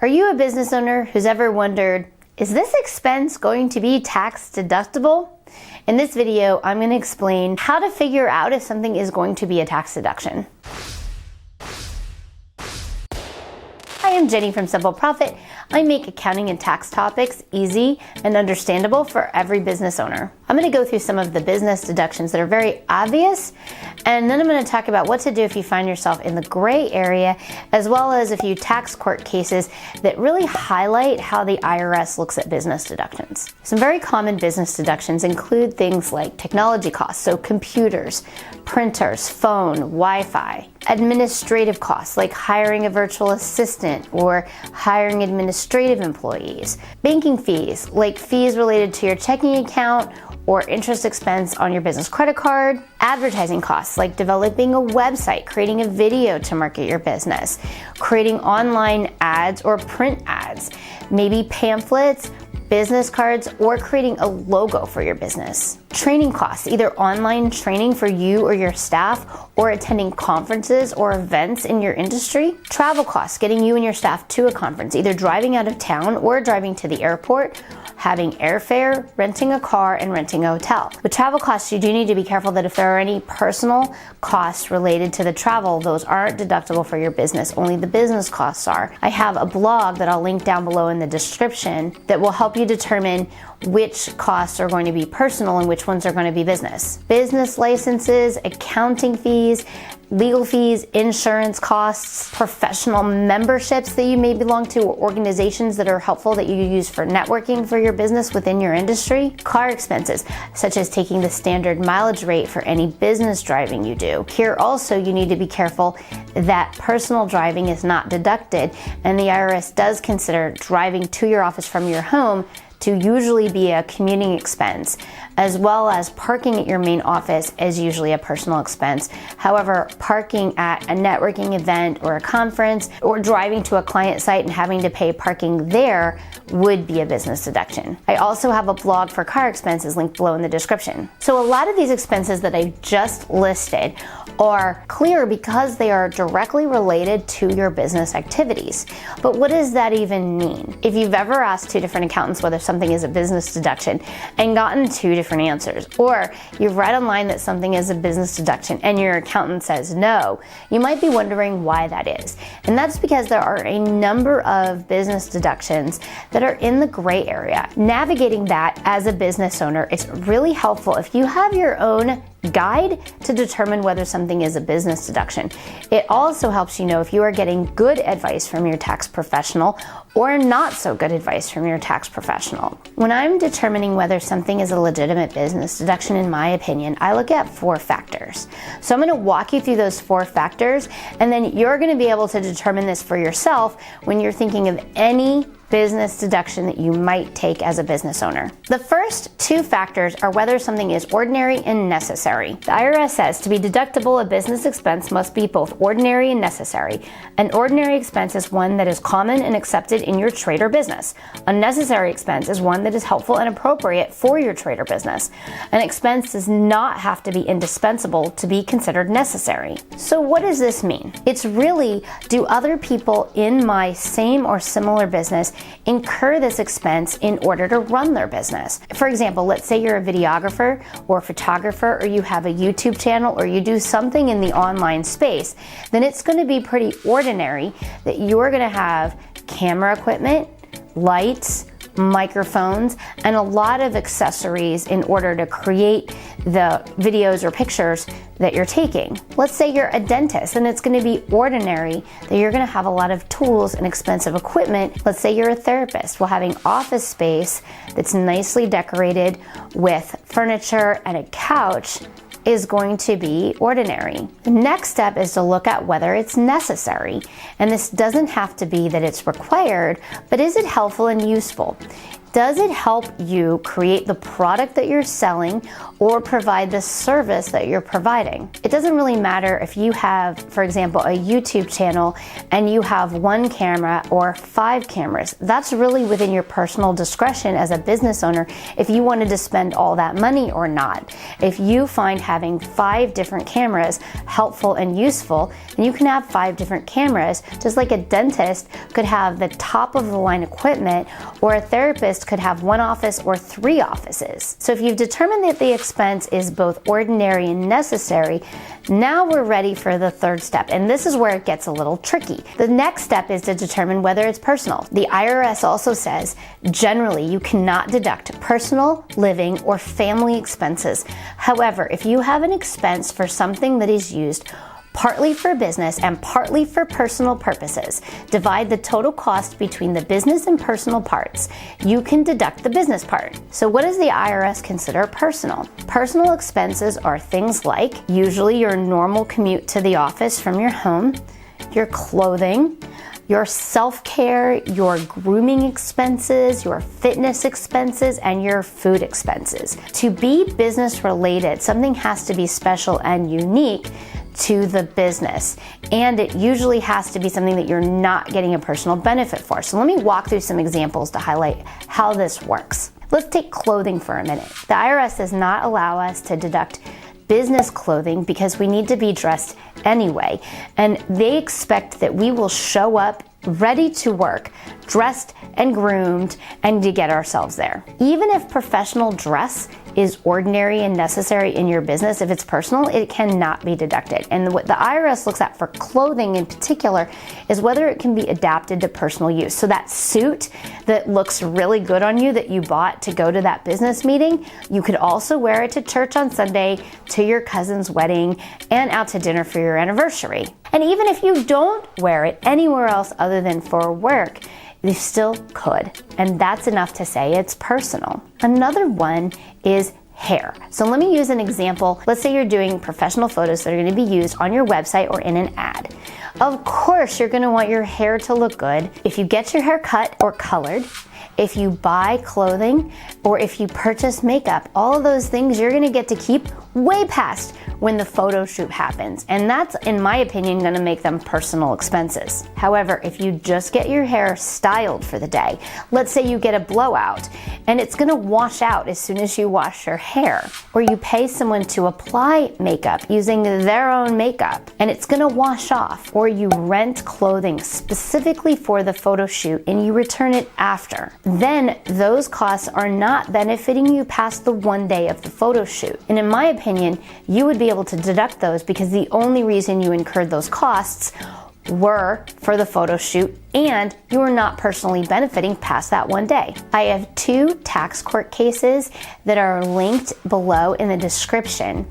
Are you a business owner who's ever wondered, is this expense going to be tax deductible? In this video, I'm going to explain how to figure out if something is going to be a tax deduction. Hi, I'm Jenny from Simple Profit. I make accounting and tax topics easy and understandable for every business owner. I'm going to go through some of the business deductions that are very obvious, and then I'm going to talk about what to do if you find yourself in the gray area, as well as a few tax court cases that really highlight how the IRS looks at business deductions. Some very common business deductions include things like technology costs, so computers, printers, phone, Wi-Fi, administrative costs like hiring a virtual assistant or hiring administrative employees, banking fees like fees related to your checking account or interest expense on your business credit card, advertising costs like developing a website, creating a video to market your business, creating online ads or print ads, maybe pamphlets, business cards, or creating a logo for your business. Training costs, either online training for you or your staff, or attending conferences or events in your industry. Travel costs, getting you and your staff to a conference, either driving out of town or driving to the airport, having airfare, renting a car, and renting a hotel. With travel costs, you do need to be careful that if there are any personal costs related to the travel, those aren't deductible for your business. Only the business costs are. I have a blog that I'll link down below in the description that will help you determine which costs are going to be personal and which ones are going to be business. Business licenses, accounting fees, legal fees, insurance costs, professional memberships that you may belong to, or organizations that are helpful that you use for networking for your business within your industry, car expenses, such as taking the standard mileage rate for any business driving you do. Here also you need to be careful that personal driving is not deducted, and the IRS does consider driving to your office from your home to usually be a commuting expense, as well as parking at your main office is usually a personal expense. However, parking at a networking event or a conference, or driving to a client site and having to pay parking there would be a business deduction. I also have a blog for car expenses linked below in the description. So a lot of these expenses that I just listed are clear because they are directly related to your business activities. But what does that even mean? If you've ever asked two different accountants whether something is a business deduction and gotten two different answers, or you've read online that something is a business deduction and your accountant says no, you might be wondering why that is. And that's because there are a number of business deductions that are in the gray area. Navigating that as a business owner is really helpful if you have your own guide to determine whether something is a business deduction. It also helps you know if you are getting good advice from your tax professional or not so good advice from your tax professional. When I'm determining whether something is a legitimate business deduction, in my opinion, I look at 4 factors. So I'm going to walk you through those 4 factors, and then you're going to be able to determine this for yourself when you're thinking of any business deduction that you might take as a business owner. The first 2 factors are whether something is ordinary and necessary. The IRS says to be deductible, a business expense must be both ordinary and necessary. An ordinary expense is one that is common and accepted in your trade or business. A necessary expense is one that is helpful and appropriate for your trade or business. An expense does not have to be indispensable to be considered necessary. So what does this mean? It's really, do other people in my same or similar business incur this expense in order to run their business? For example, let's say you're a videographer or photographer, or you have a YouTube channel, or you do something in the online space, then it's going to be pretty ordinary that you're going to have camera equipment, lights, microphones, and a lot of accessories in order to create the videos or pictures that you're taking. Let's say you're a dentist, and it's going to be ordinary that you're going to have a lot of tools and expensive equipment. Let's say you're a therapist. Well, having office space that's nicely decorated with furniture and a couch is going to be ordinary. The next step is to look at whether it's necessary. And this doesn't have to be that it's required, but is it helpful and useful? Does it help you create the product that you're selling or provide the service that you're providing? It doesn't really matter if you have, for example, a YouTube channel and you have 1 camera or 5 cameras. That's really within your personal discretion as a business owner if you wanted to spend all that money or not. If you find having 5 different cameras helpful and useful, then you can have 5 different cameras, just like a dentist could have the top of the line equipment, or a therapist could have 1 office or 3 offices. So if you've determined that the expense is both ordinary and necessary, now we're ready for the 3rd step, and this is where it gets a little tricky. The next step is to determine whether it's personal. The IRS also says generally you cannot deduct personal, living, or family expenses. However, if you have an expense for something that is used partly for business and partly for personal purposes, divide the total cost between the business and personal parts. You can deduct the business part. So what does the IRS consider personal? Personal expenses are things like usually your normal commute to the office from your home, your clothing, your self-care, your grooming expenses, your fitness expenses, and your food expenses. To be business related, something has to be special and unique to the business, and it usually has to be something that you're not getting a personal benefit for. So let me walk through some examples to highlight how this works. Let's take clothing for a minute. The IRS does not allow us to deduct business clothing because we need to be dressed anyway, and they expect that we will show up ready to work, dressed and groomed, and to get ourselves there. Even if professional dress is ordinary and necessary in your business, if it's personal, it cannot be deducted. And what the IRS looks at for clothing in particular is whether it can be adapted to personal use. So that suit that looks really good on you that you bought to go to that business meeting, you could also wear it to church on Sunday, to your cousin's wedding, and out to dinner for your anniversary. And even if you don't wear it anywhere else other than for work, you still could. And that's enough to say it's personal. Another one is hair. So let me use an example. Let's say you're doing professional photos that are going to be used on your website or in an ad. Of course, you're going to want your hair to look good. If you get your hair cut or colored, if you buy clothing, or if you purchase makeup, all of those things you're going to get to keep way past when the photo shoot happens. And that's, in my opinion, going to make them personal expenses. However, if you just get your hair styled for the day, let's say you get a blowout and it's going to wash out as soon as you wash your hair, or you pay someone to apply makeup using their own makeup and it's going to wash off, or you rent clothing specifically for the photo shoot and you return it after, then those costs are not benefiting you past the 1 day of the photo shoot. And in my opinion, you would be able to deduct those because the only reason you incurred those costs were for the photo shoot and you are not personally benefiting past that 1 day. I have 2 tax court cases that are linked below in the description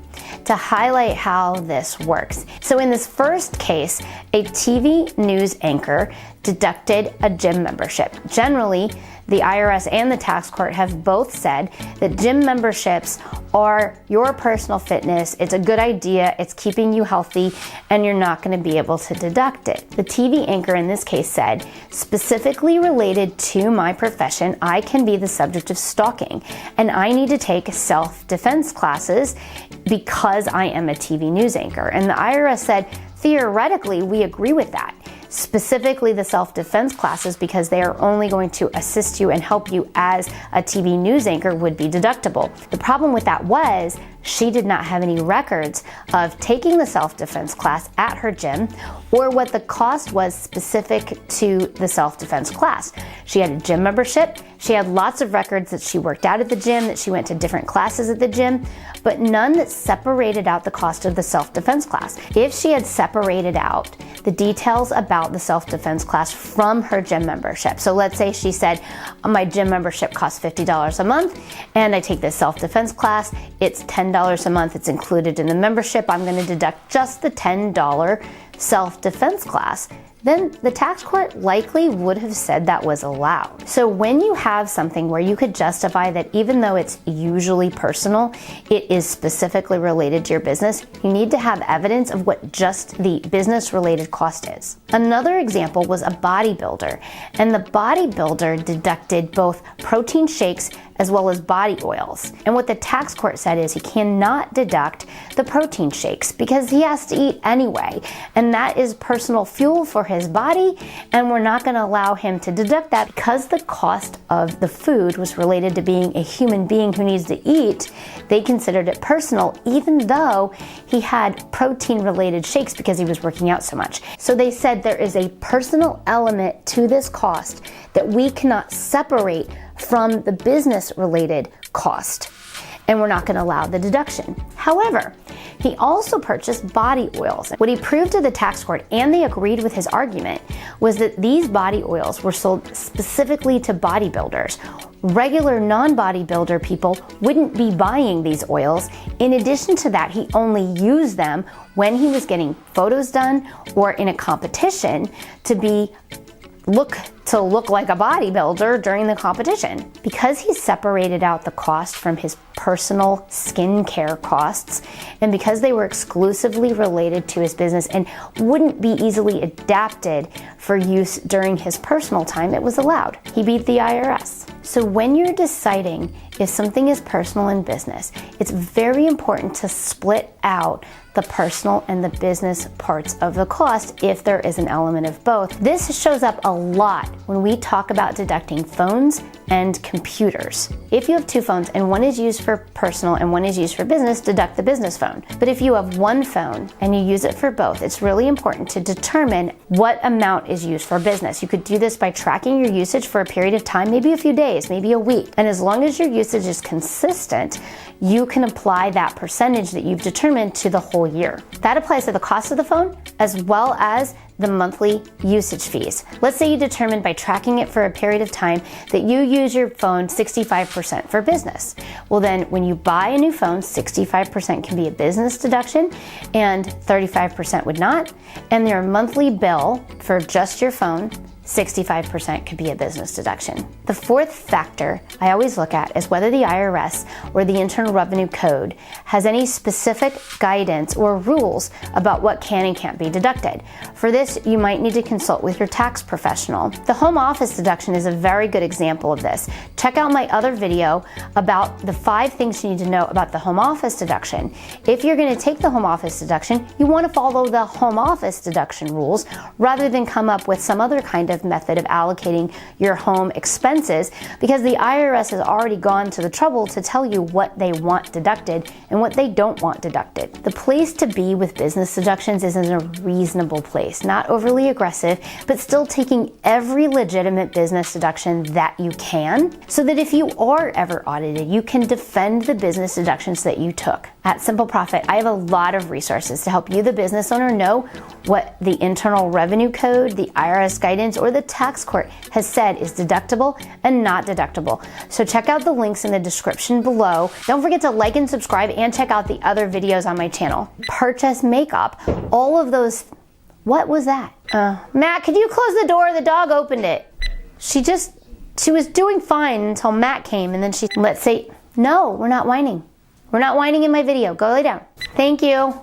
to highlight how this works. So in this first case, a TV news anchor deducted a gym membership. Generally, the IRS and the tax court have both said that gym memberships are your personal fitness. It's a good idea, it's keeping you healthy, and you're not going to be able to deduct it. The TV anchor in this case said, specifically related to my profession, I can be the subject of stalking, and I need to take self-defense classes because I am a TV news anchor. And the IRS said, theoretically, we agree with that. Specifically the self-defense classes, because they are only going to assist you and help you as a TV news anchor, would be deductible. The problem with that was she did not have any records of taking the self-defense class at her gym or what the cost was specific to the self-defense class. She had a gym membership. She had lots of records that she worked out at the gym, that she went to different classes at the gym, but none that separated out the cost of the self-defense class. If she had separated out the details about the self-defense class from her gym membership. So let's say she said, my gym membership costs $50 a month and I take this self-defense class, it's $10 a month, it's included in the membership, I'm going to deduct just the $10 self-defense class. then the tax court likely would have said that was allowed. So when you have something where you could justify that even though it's usually personal, it is specifically related to your business, you need to have evidence of what just the business-related cost is. Another example was a bodybuilder, and the bodybuilder deducted both protein shakes as well as body oils. And what the tax court said is he cannot deduct the protein shakes because he has to eat anyway, and that is personal fuel for his body, and we're not going to allow him to deduct that because the cost of the food was related to being a human being who needs to eat. They considered it personal even though he had protein related shakes because he was working out so much. So they said there is a personal element to this cost that we cannot separate from the business related cost, and we're not going to allow the deduction. However, he also purchased body oils. What he proved to the tax court, and they agreed with his argument, was that these body oils were sold specifically to bodybuilders. Regular non-bodybuilder people wouldn't be buying these oils. In addition to that, he only used them when he was getting photos done or in a competition to look like a bodybuilder during the competition. Because he separated out the cost from his personal skincare costs, and because they were exclusively related to his business and wouldn't be easily adapted for use during his personal time, it was allowed. He beat the IRS. So when you're deciding if something is personal in business, it's very important to split out the personal and the business parts of the cost if there is an element of both. This shows up a lot when we talk about deducting phones and computers. If you have two phones and one is used for personal and one is used for business, deduct the business phone. But if you have one phone and you use it for both, it's really important to determine what amount is used for business. You could do this by tracking your usage for a period of time, maybe a few days, maybe a week. And as long as your usage is consistent, you can apply that percentage that you've determined to the whole year. That applies to the cost of the phone as well as the monthly usage fees. Let's say you determined by tracking it for a period of time that you use your phone 65% for business. Well then, when you buy a new phone, 65% can be a business deduction and 35% would not. And your monthly bill for just your phone, 65% could be a business deduction. The fourth factor I always look at is whether the IRS or the Internal Revenue Code has any specific guidance or rules about what can and can't be deducted. For this, you might need to consult with your tax professional. The home office deduction is a very good example of this. Check out my other video about the 5 things you need to know about the home office deduction. If you're going to take the home office deduction, you want to follow the home office deduction rules rather than come up with some other kind of method of allocating your home expenses, because the IRS has already gone to the trouble to tell you what they want deducted and what they don't want deducted. The place to be with business deductions is in a reasonable place, not overly aggressive, but still taking every legitimate business deduction that you can, so that if you are ever audited, you can defend the business deductions that you took. At Simple Profit, I have a lot of resources to help you, the business owner, know what the Internal Revenue Code, the IRS guidance, or the tax court has said is deductible and not deductible. So check out the links in the description below. Don't forget to like and subscribe and check out the other videos on my channel. Purchase makeup, all of those. What was that? Matt, could you close the door? The dog opened it. She was doing fine until Matt came, and then let's say, no, we're not whining. We're not whining in my video. Go lay down. Thank you.